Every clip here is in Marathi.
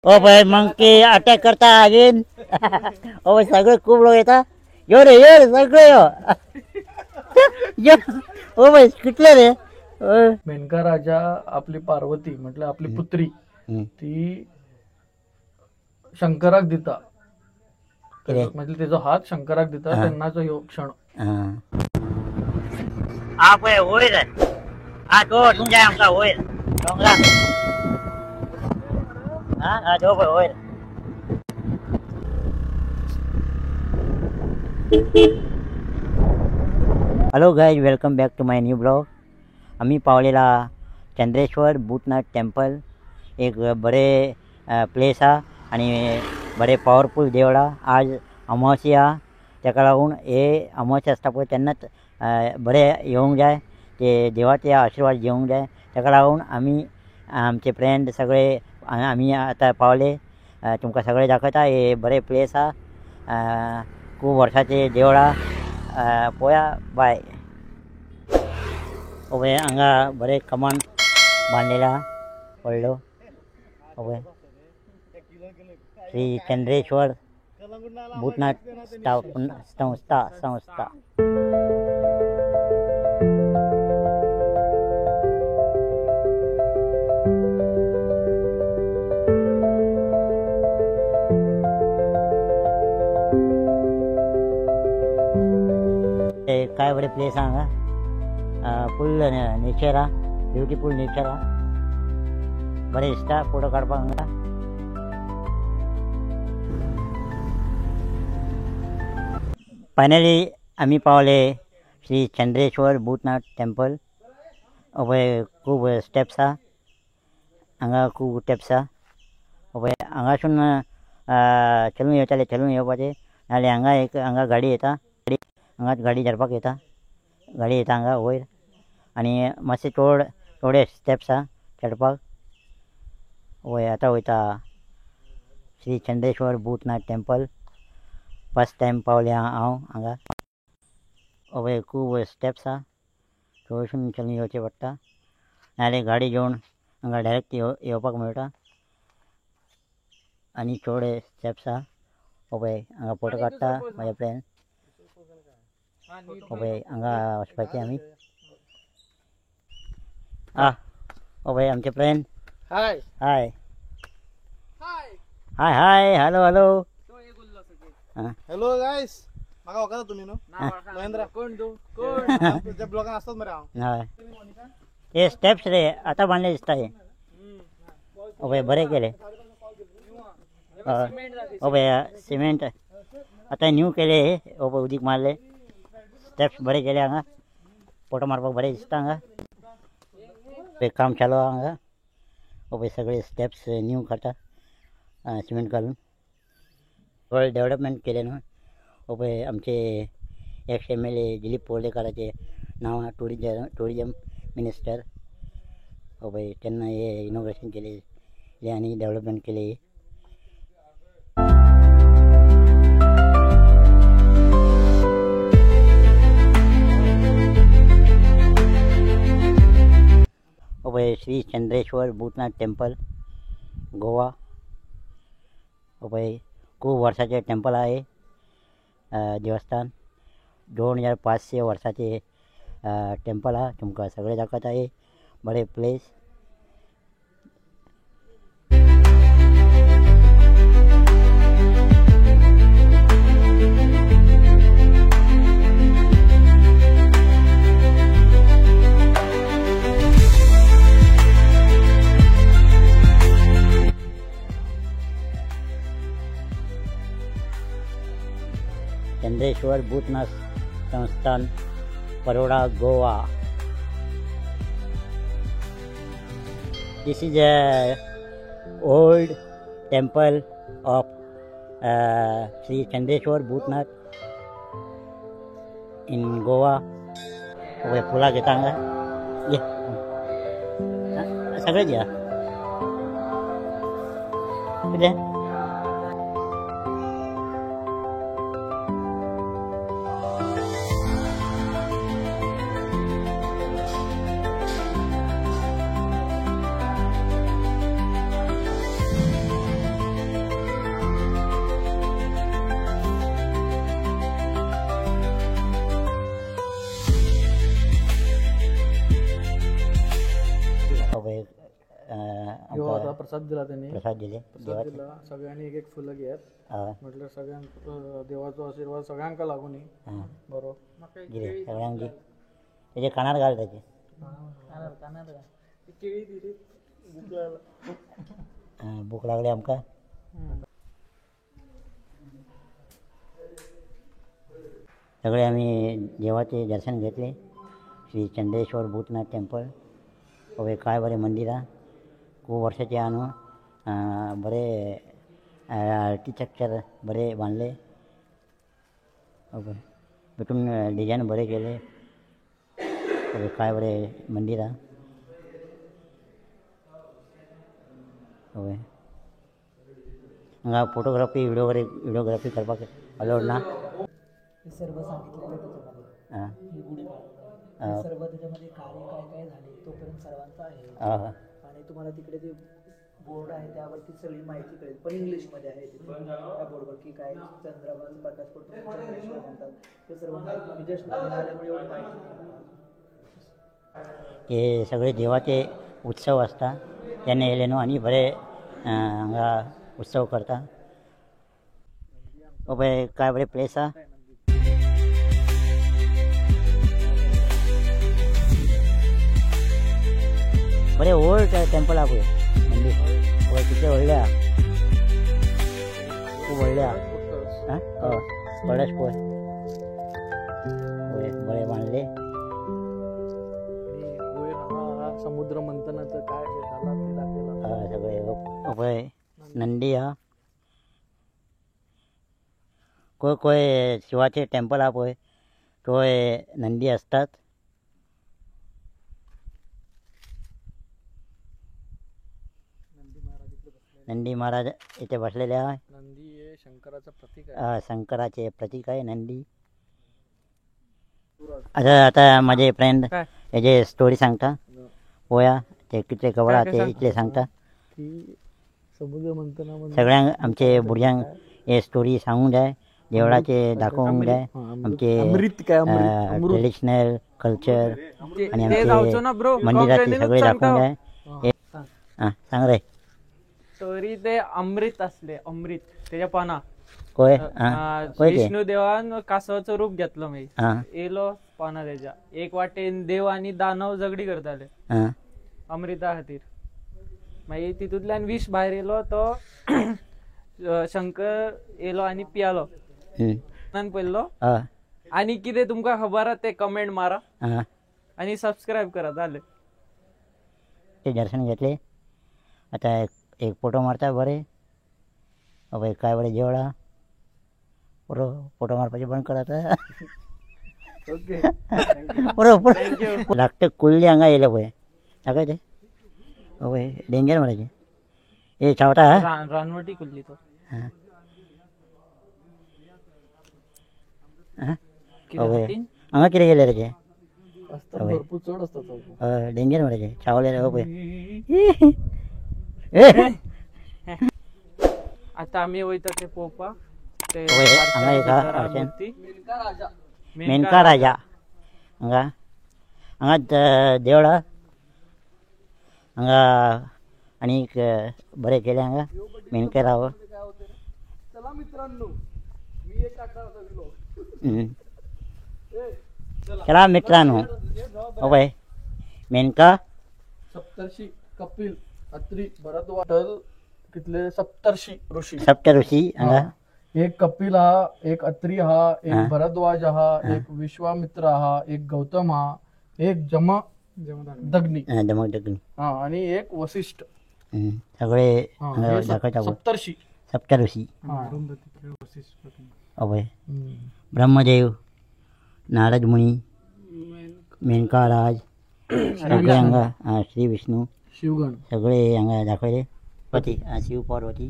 ओ भाई मंकी अटॅक करता अगेन ओ भाई सगळे खूप लोक येतात यो रे ये रे सगळे यो ओ भाई कुठले रे मेनका राजा आपली पार्वती म्हटलं आपली पुत्री ती शंकराक दिता म्हणजे त्याचा हात शंकराक दिता त्यांनाच ह्यो क्षण हा पळय वयर हा तो तुमच्या आमचा वयर डोंगरा हा तो पळय वयर hello guys welcome back to my new blog आम्ही पावलेला चंद्रेश्वर भूतनाथ टेम्पल एक बरे प्लेस हा आणि बरे पॉवरफुल देवळा आज अमावस्या ताका लागून हे अमावस्या आसता पळय तेन्नाच बरे येवंक जाय ते देवाचे आशिर्वाद घेवंक जाय ताका लागून आमी आमचे फ्रेंड सगळे आमी आतां पावले तुमकां सगळे दाखयता हे बरे प्लेस हा खूब वर्साचे देवळा पळया बाय ओबे हांगा बरे कमान बांदलेला व्हडलो ओबे श्री चंद्रेश्वर भूतनाथ संस्था काय बरे प्लेस हांगा फुल नेचर हा ब्युटिफूल नेचर हा बरे दिसता फोटो काडपाक हांगा फायनली आमी पावले श्री चंद्रेश्वर भूतनाथ टेम्पल पळय खूब स्टेप्स हा हांगा खूब स्टेप्स हा पळय हांगासून चलून येवताले चलून येवपाचें नाल्यार हांगा गाडी येता हांगाच गाडी धरपाक येता गाडी येता हांगा वयर आनी मातशे थोडे स्टेप्स हा चडपाक वय आतां वयता Shri Chandreshwar Bhutnath temple first time पावले हांव हांगा वय खूब स्टेप्स हा थंयसून चलून येवचें पडटा नाल्यार गाडी घेवन हांगा डायरेक्ट येवपाक मेळटा आनी थोडे स्टेप्स हा पळय हांगा फोटो काडटा म्हाजे फ्रेंड पळय हांगा वचपाचें आमी पळय आमचे फ्रेंड हाय हाय हाय हाय हॅलो हॅलो हॅलो गाईस म्हाका वळखता तुमी न्हू महेंद्र कोण तूं कोण तुज्या ब्लॉगान आसतात मरे हांव हय हे स्टेप्स रे आतां बांदले दिसता हे पळय बरे केले पळय सिमेंट आतां न्यू केले हे उदीक मारले स्टेप्स बरे केले हांगा फोटो मारपाक बरे दिसता हांगा काम चालू आहा हांगा पळय सगळे स्टेप्स न्यू काडटा सिमेंट घालून थोडे डेवलपमेंट केले न्हू पळय आमचे एक्स MLA दिलीप पोर्लेकाराचे नांव आहा टुरिजम मिनिस्टर पळय तेन्ना हे इनॉग्रेशन केले आनी डेवलपमेंट केले पळय श्री चंद्रेश्वर भूतनाथ टेम्पल गोवा पळय खूब वर्साचें टेम्पल आहे देवस्थान 2500 वर्साचे टेम्पल हा तुमकां सगळे दाखयता हे बरे प्लेस चंद्रेश्वर भूतनाथ संस्थान परोडा Goa this is a old temple of Sri Chandreshwar Bhutnath in Goa वे फुला घेता हांगा ये सगळेच या कितें प्रसाद दिला त्यांनी. प्रसाद दिले प्रसाद दिला. सगळ्यांनी एक एक फुलं घ्यात. म्हटलं सगळ्यांक देवाचो आशीर्वाद सगळ्यांका लागून बरोबर दिले सगळ्यांनी. त्याचे कानार घाल त्याचे केळी दिली. भूक लागली आमका. सगळे आम्ही देवाचे दर्शन घेतले. श्री चंद्रेश्वर भूतनाथ टेम्पल. अवे काय बरे मंदिर हा. खूप वर्षाचे आणू बरे आर्किटेक्चर बरे बांधले. भेटून डिझाईन बरे केले. अवे काय बरे मंदिर हा. होय हांगा फोटोग्राफी व्हिडिओग्राफी करपाक अलाउड ना. सर्व सांगितलेलं त्याच्यामध्ये. सर्व त्याच्यामध्ये कार्य काय काय झाले तोपर्यंत सर्वांचं आहे. आणि तुम्हाला तिकडे ते बोर्ड आहे त्यावरती सगळी माहिती कळेल, पण इंग्लिशमध्ये आहे त्या बोर्डवर की काय चंद्रावर प्रकाश पडतो चंद्रेश्वर म्हणतात ते सर्व माहिती जस्ट आल्यामुळे एवढी माहिती. हे सगळे देवाचे उत्सव असता त्याने येले न्हू आणि बरे हांगा उत्सव करता. पळय काय बरे प्लेस हा. बरे ओल्ड टेम्पल हा पळय मंदिर. पळय कितले व्हडले हा. खूप व्हडले हा. कळस पळय बरे बांधले. समुद्र मंथनाचं काय झाला ते दाखवलं सगळे. पळय नंदी हा. कोय शिवाचे टेम्पल हा पळय थंय नंदी असतात. नंदी महाराज इथे बसलेले आहे. नंदी हे शंकराचं प्रतीक आहे. शंकराचे प्रतीक आहे नंदी. आता माझे फ्रेंड याचे स्टोरी सांगता पोया ते कितले कवळा ते इतले सांगता. समुद्र मंथनामध्ये सगळ्यांक आमचे भुरग्यांक हे स्टोरी सांगूंक जाय. देवळाचे दाखोवंक जाय. आमचे ट्रेडिशनल कल्चर आणि आमचे मंदिराचे सगळे दाखोवंक जाय. सांग रे स्टोरी. ते अमृत असले अमृत त्याच्या पाना कोय विष्णू देवान कासवाचं रूप घेतलं माहिती येलो पाना त्याच्या एक वाटेन देव आणि दानव झगडी करताले अमृता खातीर. मागीर तितूंतल्यान विष भायर येलो तो शंकर येलो आणि पियालो. पडलो. आणि कितें तुमकां खबर आहा ते कमेंट मारा आणि सबस्क्राईब करा. जालें. ते दर्शन घेतले. आता एक फोटो मारता बरे. अबे काय बरे जेवढा फोटो मारपाचे बंद करायचं. ओके बरोबर लागतं. कुल्ली हांगा येयले पळय ताका ते अबे डेंजर मारायचे. हे चावता रानवटी कुल्ली तो. हांगा कितें गेले रे ते भरपूर चढ असतात. डेंजर मारायचे चावले पळय. आता आम्ही वयता ते पळोवपाक ते हांगा एक मेनका राजा. हांगा देवळा हांगा आनीक बरें केलें. हांगा मेनका राव. चला मित्रांनो मी एक चला मित्रांनो पळय मेनका सप्तर्षी कपिल अत्री भरद्वाज कितले सप्तर्षी ऋषी. सप्त ऋषी हांगा. एक कपिल हा, एक अत्री हा, एक भरद्वाज हा, एक विश्वामित्र हा, एक गौतम हा, एक जमदग्नी आणि एक वसिष्ठ. सगळे दाखवता सप्तर्षी. सप्त ऋषी अभय ब्रह्मदेव नारद मुनी मेनका राज सगळे हांगा श्री विष्णू शिवगण सगळे हांगा दाखयले. पती शिव पार्वती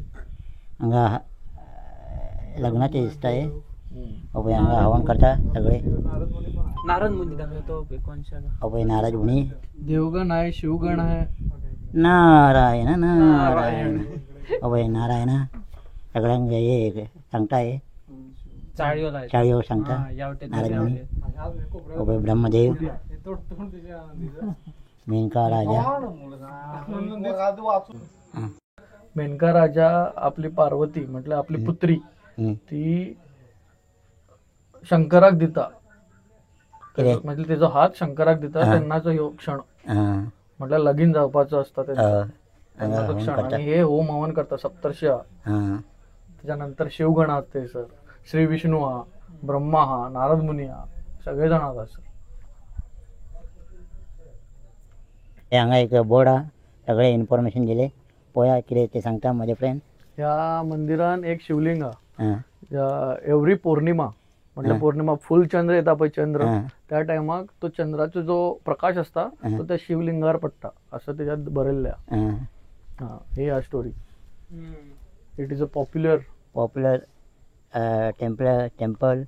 हांगा लग्नाचे दिसता हे. अभय हांगा हवन करता सगळे. नारद मुनी दाखवतो कोणशा अभय नारद मुनी. देवगण आहे शिवगण आहे. नारायण नारायण अभय नारायण सगळ्यांक हे सांगता हे चाळीव सांगता नारद मुनी. अभय ब्रह्मदेव मेनका राजा. मेनका राजा आपली पार्वती म्हटलं आपली पुत्री ती शंकराक दिता म्हणजे त्याचा हात शंकराक दिता तेन्नाचो ह्यो क्षण म्हटल्यार लगीन जावपाचो असता तेन्नाचो क्षण आणि हे होम हवन करता सप्तर्षी हा त्याच्यानंतर शिवगण आहात ते सर श्री विष्णू हा ब्रह्मा हा नारद मुनी हा सगळे जण आहात सर हांगा एक बोर्ड हा सगळे इन्फॉर्मेशन दिले पळया कितें ते सांगता माझे फ्रेंड ह्या मंदिरान एक शिवलिंग हा एव्हरी पौर्णिमा म्हटलं पौर्णिमा फुल चंद्र येता पळय चंद्र त्या टायमाक तो चंद्राचो जो प्रकाश असता तो त्या शिवलिंगार पडटा असं त्याच्यात बरयल्लें हा ही ह्या story it is a popular temple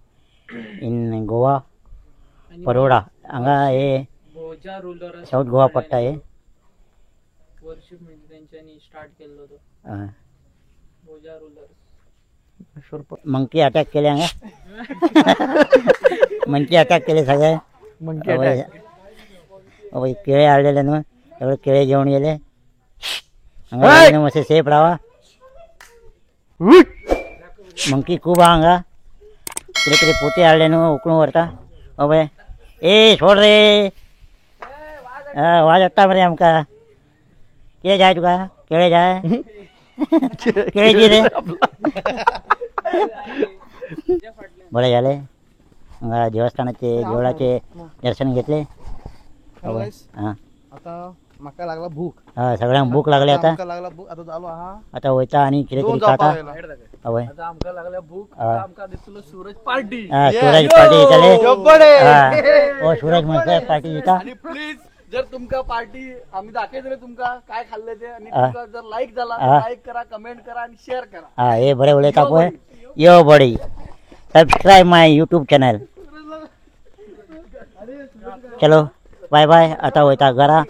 in Goa Paroda हांगा हे साऊथ गोवा पडटा हे वर्शिप म्हणजे त्यांच्यानी स्टार्ट केलेलो तो भोजा रुलर्स मंकी अटॅक केले हांगा मंकी अटॅक केले सगळे केळे हाडलेले न्हू सगळे केळे घेवन गेले हांगा मातशें सेफ रावा मंकी खूब आहा हांगा कितें कितें पोते हाडले न्हू उखलून व्हरता अबय ए सोड रे वाज येता मरे आमकां कितें जाय तुका केळे जाय केळे दी रे बरें जालें हांगा देवस्थानाचे देवळाचे दर्शन घेतले आता म्हाका लागला भूक सगळ्यांक भूक लागली आता लागला भूक आता जालो आहा आता वयता आणि कितें तरी खाता हवय आता आमकां लागल्या भूक आमकां दिसलो सूरज पार्टी सूरज पार्टी दिताले ओ सूरज म्हणटा पार्टी दिता आणि प्लीज जर तुमका पार्टी आम्ही दाखयतले तुमका काय खाल्ले ते आणि तुमका जर लाईक झाला लाईक करा कमेंट करा आणि शेअर करा हे बरें उलयता पळय यो बडी सबस्क्राइब माय यूट्यूब चॅनल चलो बाय बाय आता वयता घरा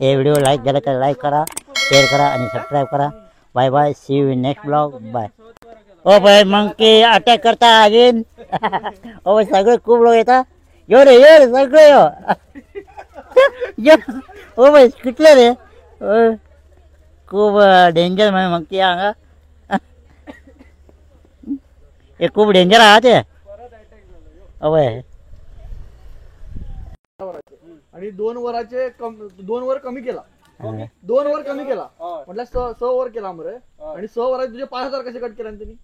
हे व्हिडिओ लाईक झाला तर लाईक करा शेअर करा आणि सबस्क्राइब करा bye bye see you in next blog bye ओ बाय मंकी अटॅक करता अगेन ओ सगळे खूप लोक येता यो रे ये रे सगळे यो ओ बाय कितले रे खूप डेंजर म्हणजे मंकी हांगा हे खूप डेंजर आहा ते अवय आणि 2 वर कमी केला 2 वर कमी केला म्हटलं 6 वर केला मरे आणि 6 वरात तुझे 5,000 कसे कट केला त्यांनी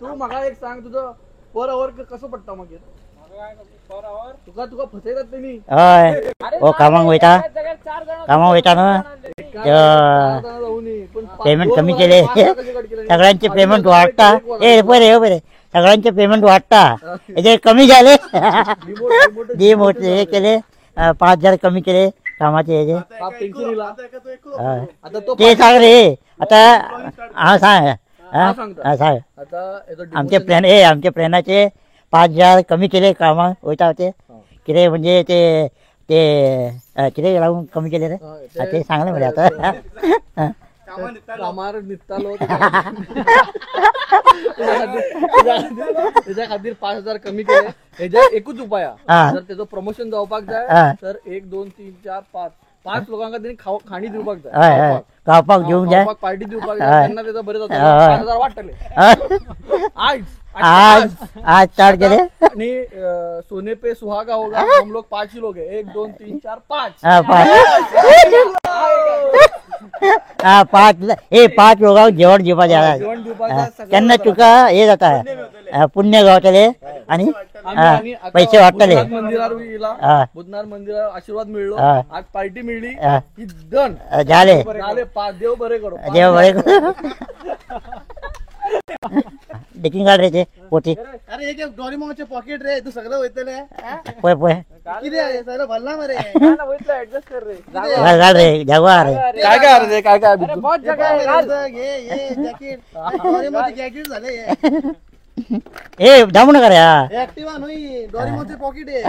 तू म्हाका एक सांग तुझं पर आवर कसं पडटा मागीर तुका फसयतात त्यांनी ओ कामाक वयता न्हू पेमेंट कमी केले सगळ्यांचे पेमेंट वाढता ए बरे बरे सगळ्यांचे पेमेंट वाढता हेजे कमी झाले हे केले 5,000 कमी केले कामाचे हेजे ते सांग रे आता हांव सांग आमचे फ्रेंडाचे 5,000 कमी केले कामाक वयता ते कितें म्हणजे ते कितें लागून कमी केले रे ते सांगले मरे आता कामार निघतालो त्याच्या खातीर 5,000 कमी केले हेजा एकूच उपाय जर त्याचं प्रमोशन जावपाक जाय तर 1 2 3 4 5 लोकांका त्यांनी खाणी दिवपाक जाय खावपाक घेऊन जाय पार्टी दिवपाक जाय तेन्ना त्याचा बरें जाता 5,000 वाटतले आज स्टार्ट केले आणि सोने पे सुहागा होगा हम लोग 5 ही लोग है 1 2 3 4 5 5 लोकांक जेवण दिवपाक तेन्ना तुका हे जाता पुण्य गावतले आणि पैसे वाटतले बुधनार मंदिरार आशीर्वाद मिळलो आज पार्टी मिळली की डन झाले देव बरे करो डेकिंग कार्ड रे ते पोती अरे एक डोरेमॉनचे पॉकेट रे तू सगळं वयतले पय किती सगळं भरला मरे ऍडजस्ट कर रे घाल रे जागवा रे काय ये जॅकेट डोरेमॉनचे जॅकेट झाले ए जाऊ नका रे ऍक्टिव्हा नाही डोरेमॉनचे पॉकेट आहे